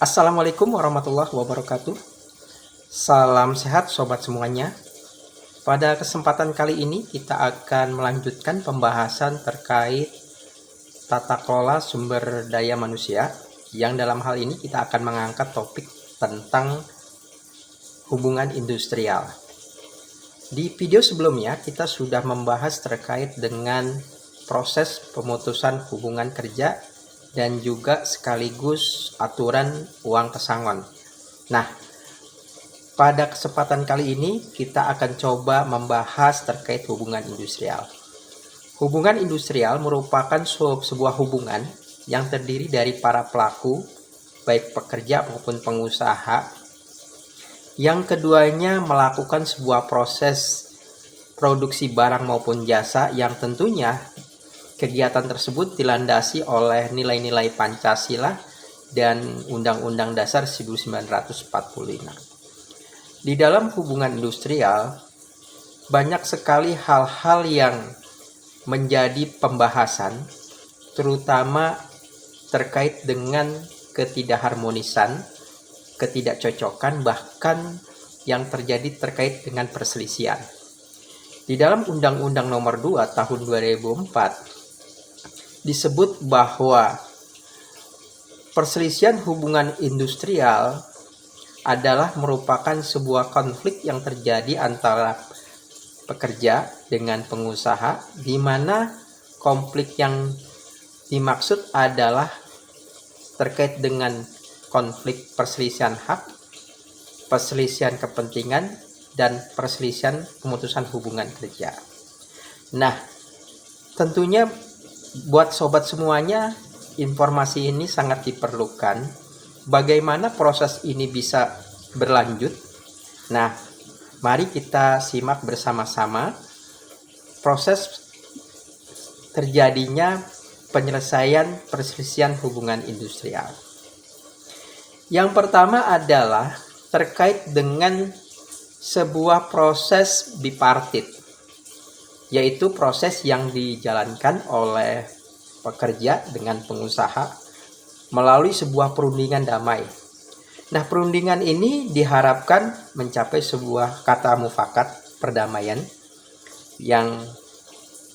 Assalamualaikum warahmatullahi wabarakatuh. Salam sehat sobat semuanya. Pada kesempatan kali ini kita akan melanjutkan pembahasan terkait tata kelola sumber daya manusia, yang dalam hal ini kita akan mengangkat topik tentang hubungan industrial. Di video sebelumnya kita sudah membahas terkait dengan proses pemutusan hubungan kerja dan juga sekaligus aturan uang pesangon. Nah, pada kesempatan kali ini kita akan coba membahas terkait hubungan industrial. Hubungan industrial merupakan sebuah hubungan yang terdiri dari para pelaku, baik pekerja maupun pengusaha, yang keduanya melakukan sebuah proses produksi barang maupun jasa yang tentunya kegiatan tersebut dilandasi oleh nilai-nilai Pancasila dan Undang-Undang Dasar 1945. Di dalam hubungan industrial, banyak sekali hal-hal yang menjadi pembahasan, terutama terkait dengan ketidakharmonisan, ketidakcocokan, bahkan yang terjadi terkait dengan perselisihan. Di dalam Undang-Undang Nomor 2 Tahun 2004 disebut bahwa perselisihan hubungan industrial adalah merupakan sebuah konflik yang terjadi antara pekerja dengan pengusaha, di mana konflik yang dimaksud adalah terkait dengan konflik perselisihan hak, perselisihan kepentingan, dan perselisihan pemutusan hubungan kerja. Nah, tentunya buat sobat semuanya, informasi ini sangat diperlukan. Bagaimana proses ini bisa berlanjut? Nah, mari kita simak bersama-sama proses terjadinya penyelesaian perselisihan hubungan industrial. Yang pertama adalah terkait dengan sebuah proses bipartit, yaitu proses yang dijalankan oleh pekerja dengan pengusaha melalui sebuah perundingan damai. Nah, perundingan ini diharapkan mencapai sebuah kata mufakat perdamaian yang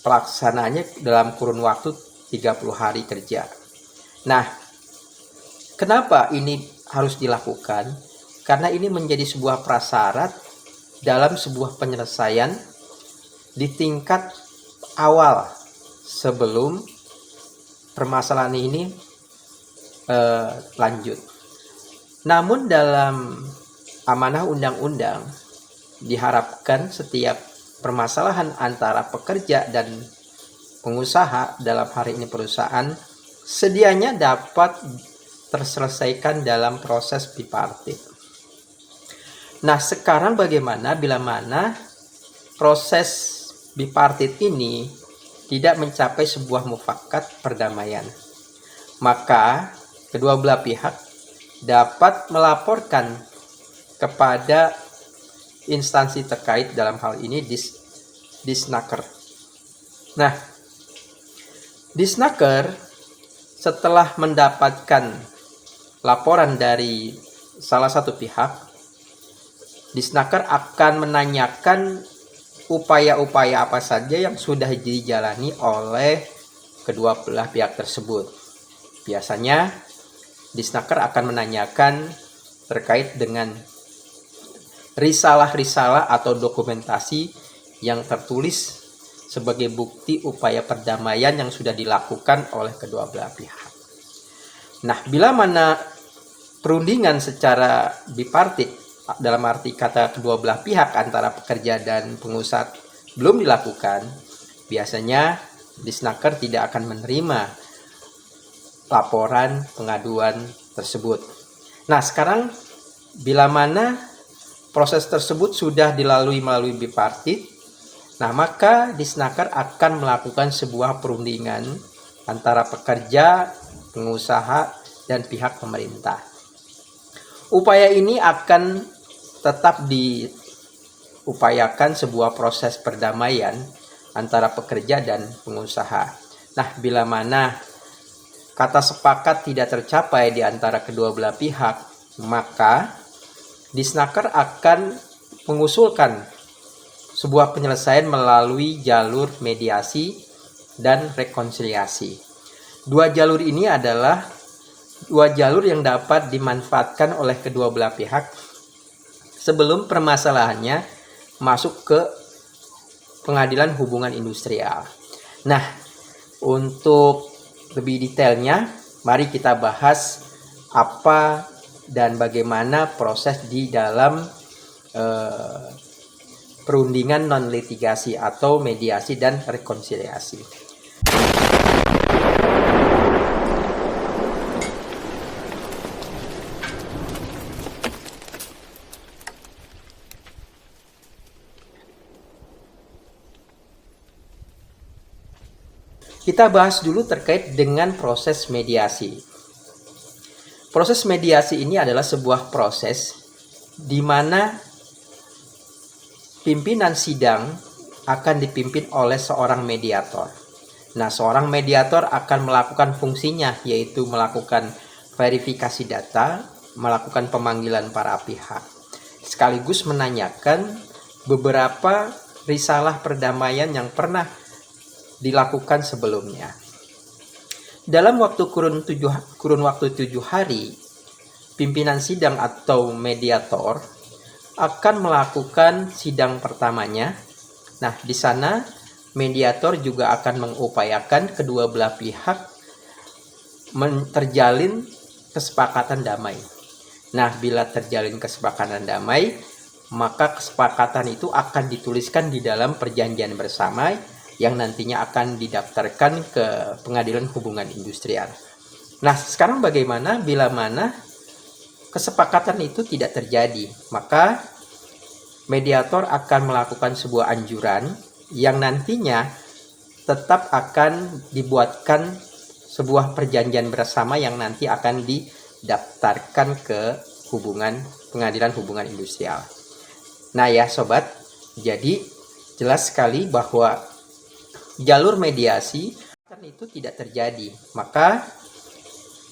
pelaksanaannya dalam kurun waktu 30 hari kerja. Nah, kenapa ini harus dilakukan? Karena ini menjadi sebuah prasyarat dalam sebuah penyelesaian di tingkat awal sebelum permasalahan ini lanjut. Namun dalam amanah undang-undang diharapkan setiap permasalahan antara pekerja dan pengusaha, dalam hari ini perusahaan, sedianya dapat terselesaikan dalam proses bipartit. Nah, sekarang bagaimana bila mana proses bipartit ini tidak mencapai sebuah mufakat perdamaian? Maka kedua belah pihak dapat melaporkan kepada instansi terkait, dalam hal ini Disnaker. Nah, Disnaker setelah mendapatkan laporan dari salah satu pihak, Disnaker akan menanyakan upaya-upaya apa saja yang sudah dijalani oleh kedua belah pihak tersebut. Biasanya Disnaker akan menanyakan terkait dengan risalah-risalah atau dokumentasi yang tertulis sebagai bukti upaya perdamaian yang sudah dilakukan oleh kedua belah pihak. Nah, bila mana perundingan secara bipartit, dalam arti kata kedua belah pihak antara pekerja dan pengusaha, belum dilakukan, biasanya Disnaker tidak akan menerima laporan pengaduan tersebut. Nah, sekarang bila mana proses tersebut sudah melalui bipartit, nah maka Disnaker akan melakukan sebuah perundingan antara pekerja, pengusaha, dan pihak pemerintah. Upaya ini akan tetap diupayakan sebuah proses perdamaian antara pekerja dan pengusaha. Nah, bila mana kata sepakat tidak tercapai di antara kedua belah pihak, maka Disnaker akan mengusulkan sebuah penyelesaian melalui jalur mediasi dan rekonsiliasi. Dua jalur ini adalah dua jalur yang dapat dimanfaatkan oleh kedua belah pihak sebelum permasalahannya masuk ke pengadilan hubungan industrial. Nah, untuk lebih detailnya, mari kita bahas apa dan bagaimana proses di dalam perundingan non-litigasi atau mediasi dan rekonsiliasi. Kita bahas dulu terkait dengan proses mediasi. Proses mediasi ini adalah sebuah proses di mana pimpinan sidang akan dipimpin oleh seorang mediator. Nah, seorang mediator akan melakukan fungsinya, yaitu melakukan verifikasi data, melakukan pemanggilan para pihak, sekaligus menanyakan beberapa risalah perdamaian yang pernah dilakukan sebelumnya. Dalam waktu kurun waktu 7 hari, pimpinan sidang atau mediator akan melakukan sidang pertamanya. Nah, di sana mediator juga akan mengupayakan kedua belah pihak terjalin kesepakatan damai. Nah, bila terjalin kesepakatan damai, maka kesepakatan itu akan dituliskan di dalam perjanjian bersama yang nantinya akan didaftarkan ke pengadilan hubungan industrial. Nah, sekarang bagaimana bila mana kesepakatan itu tidak terjadi? Maka mediator akan melakukan sebuah anjuran yang nantinya tetap akan dibuatkan sebuah perjanjian bersama yang nanti akan didaftarkan ke pengadilan hubungan industrial. Nah ya sobat, jadi jelas sekali bahwa jalur mediasi itu tidak terjadi, maka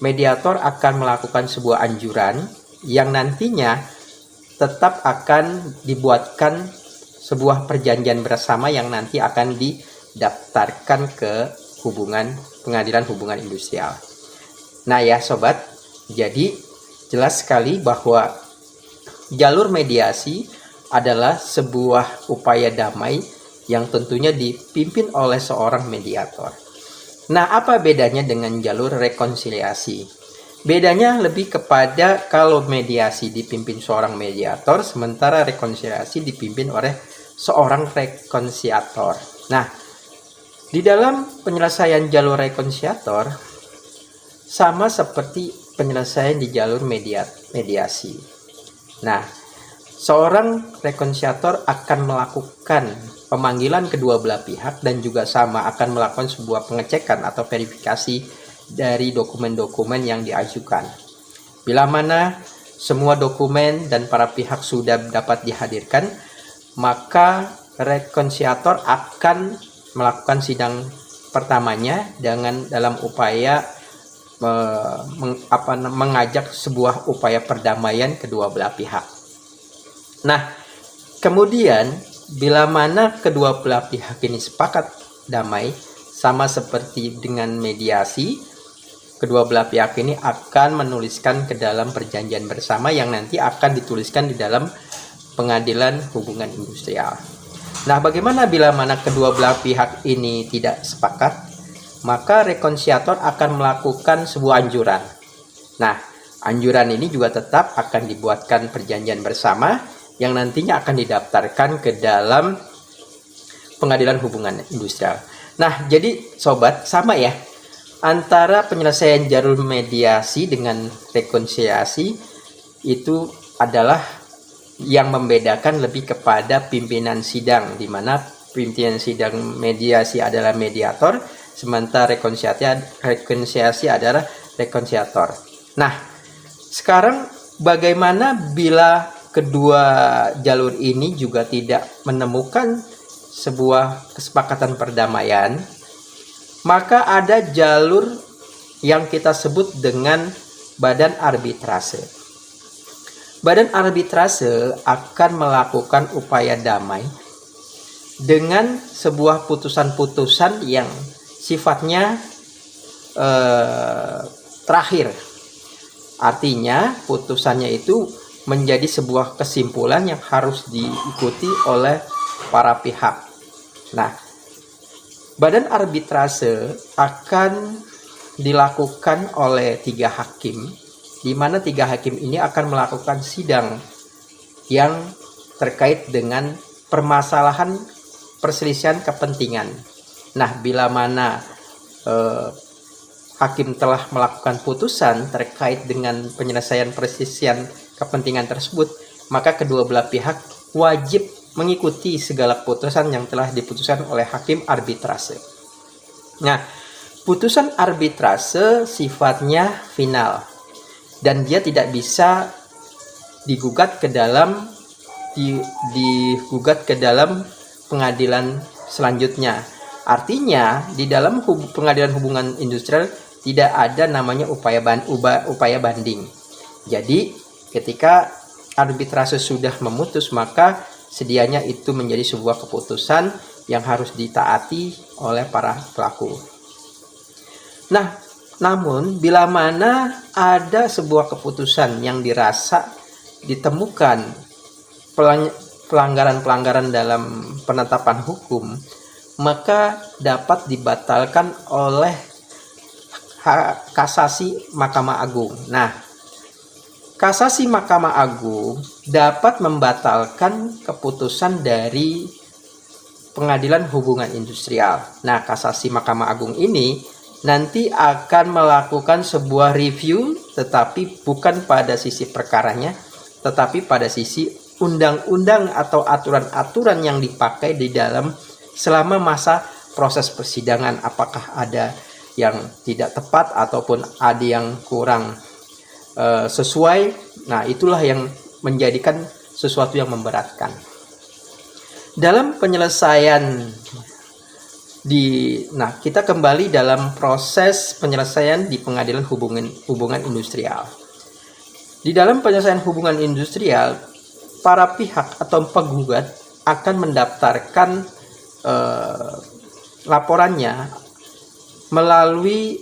mediator akan melakukan sebuah anjuran yang nantinya tetap akan dibuatkan sebuah perjanjian bersama yang nanti akan didaftarkan ke pengadilan hubungan industrial. Nah ya sobat, jadi jelas sekali bahwa jalur mediasi adalah sebuah upaya damai yang tentunya dipimpin oleh seorang mediator. Nah, apa bedanya dengan jalur rekonsiliasi? Bedanya lebih kepada kalau mediasi dipimpin seorang mediator, sementara rekonsiliasi dipimpin oleh seorang rekonsiliator. Nah, di dalam penyelesaian jalur rekonsiliator sama seperti penyelesaian di jalur mediasi. Nah, seorang rekonsiliator akan melakukan pemanggilan kedua belah pihak dan juga sama akan melakukan sebuah pengecekan atau verifikasi dari dokumen-dokumen yang diajukan. Bila mana semua dokumen dan para pihak sudah dapat dihadirkan, maka rekonsiliator akan melakukan sidang pertamanya dalam upaya mengajak sebuah upaya perdamaian kedua belah pihak. Nah, kemudian bila mana kedua belah pihak ini sepakat damai, sama seperti dengan mediasi, kedua belah pihak ini akan menuliskan ke dalam perjanjian bersama yang nanti akan dituliskan di dalam pengadilan hubungan industrial. Nah, bagaimana bila mana kedua belah pihak ini tidak sepakat? Maka rekonsiliator akan melakukan sebuah anjuran. Nah, anjuran ini juga tetap akan dibuatkan perjanjian bersama yang nantinya akan didaftarkan ke dalam pengadilan hubungan industrial. Nah, jadi sobat, sama ya, antara penyelesaian jalur mediasi dengan rekonsiliasi itu adalah yang membedakan lebih kepada pimpinan sidang, di mana pimpinan sidang mediasi adalah mediator, sementara rekonsiliasi adalah rekonsiliator. Nah, sekarang bagaimana bila kedua jalur ini juga tidak menemukan sebuah kesepakatan perdamaian? Maka ada jalur yang kita sebut dengan badan arbitrase. Badan arbitrase akan melakukan upaya damai dengan sebuah putusan-putusan yang sifatnya terakhir. Artinya putusannya itu menjadi sebuah kesimpulan yang harus diikuti oleh para pihak. Nah, badan arbitrase akan dilakukan oleh 3 hakim, di mana 3 hakim ini akan melakukan sidang yang terkait dengan permasalahan perselisihan kepentingan. Nah, bila mana hakim telah melakukan putusan terkait dengan penyelesaian perselisihan kepentingan tersebut, maka kedua belah pihak wajib mengikuti segala putusan yang telah diputuskan oleh hakim arbitrase. Nah, putusan arbitrase sifatnya final dan dia tidak bisa digugat ke dalam pengadilan selanjutnya. Artinya di dalam pengadilan hubungan industrial tidak ada namanya upaya banding. Jadi ketika arbitrase sudah memutus, maka sedianya itu menjadi sebuah keputusan yang harus ditaati oleh para pelaku. Nah, namun bila mana ada sebuah keputusan yang dirasa ditemukan pelanggaran-pelanggaran dalam penetapan hukum, maka dapat dibatalkan oleh kasasi Mahkamah Agung. Nah, kasasi Mahkamah Agung dapat membatalkan keputusan dari Pengadilan Hubungan Industrial. Nah, kasasi Mahkamah Agung ini nanti akan melakukan sebuah review, tetapi bukan pada sisi perkaranya, tetapi pada sisi undang-undang atau aturan-aturan yang dipakai di dalam selama masa proses persidangan, apakah ada yang tidak tepat ataupun ada yang kurang sesuai. Nah, itulah yang menjadikan sesuatu yang memberatkan. Dalam penyelesaian kita kembali dalam proses penyelesaian di Pengadilan Hubungan Industrial. Di dalam penyelesaian hubungan industrial, para pihak atau penggugat akan mendaftarkan laporannya melalui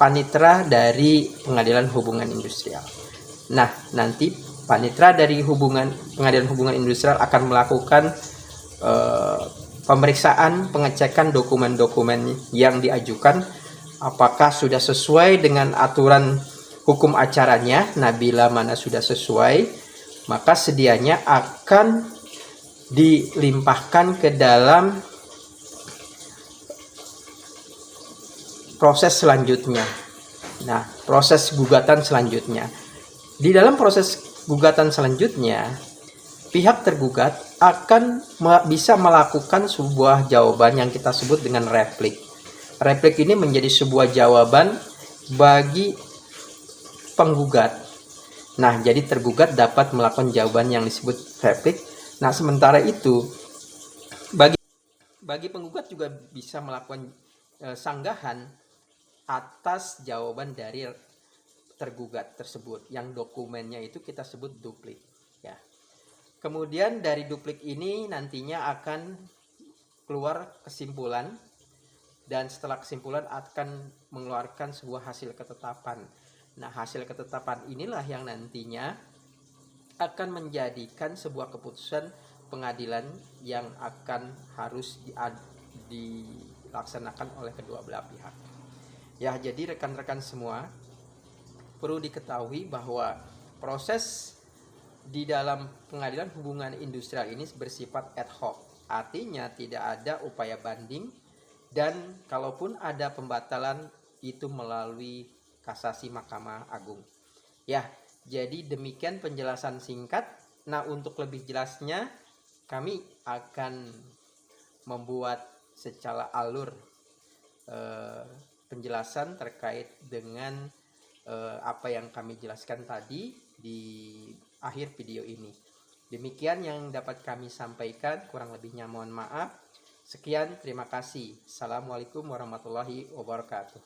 panitera dari Pengadilan Hubungan Industrial. Nah, nanti panitera dari Pengadilan Hubungan Industrial akan melakukan pemeriksaan, pengecekan dokumen-dokumen yang diajukan, apakah sudah sesuai dengan aturan hukum acaranya. Nah, bila mana sudah sesuai, maka sedianya akan dilimpahkan ke dalam proses selanjutnya. Nah, proses gugatan selanjutnya. Di dalam proses gugatan selanjutnya, pihak tergugat akan bisa melakukan sebuah jawaban yang kita sebut dengan replik. Replik ini menjadi sebuah jawaban bagi penggugat. Nah, jadi tergugat dapat melakukan jawaban yang disebut replik. Nah, sementara itu bagi penggugat juga bisa melakukan sanggahan atas jawaban dari tergugat tersebut, yang dokumennya itu kita sebut duplik, ya. Kemudian dari duplik ini nantinya akan keluar kesimpulan, dan setelah kesimpulan akan mengeluarkan sebuah hasil ketetapan. Nah, hasil ketetapan inilah yang nantinya akan menjadikan sebuah keputusan pengadilan yang akan harus dilaksanakan oleh kedua belah pihak. Ya, jadi rekan-rekan semua, perlu diketahui bahwa proses di dalam Pengadilan Hubungan Industrial ini bersifat ad hoc. Artinya tidak ada upaya banding, dan kalaupun ada pembatalan itu melalui kasasi Mahkamah Agung. Ya, jadi demikian penjelasan singkat. Nah, untuk lebih jelasnya kami akan membuat secara alur penjelasan terkait dengan apa yang kami jelaskan tadi di akhir video ini. Demikian yang dapat kami sampaikan, kurang lebihnya mohon maaf. Sekian, terima kasih. Assalamualaikum warahmatullahi wabarakatuh.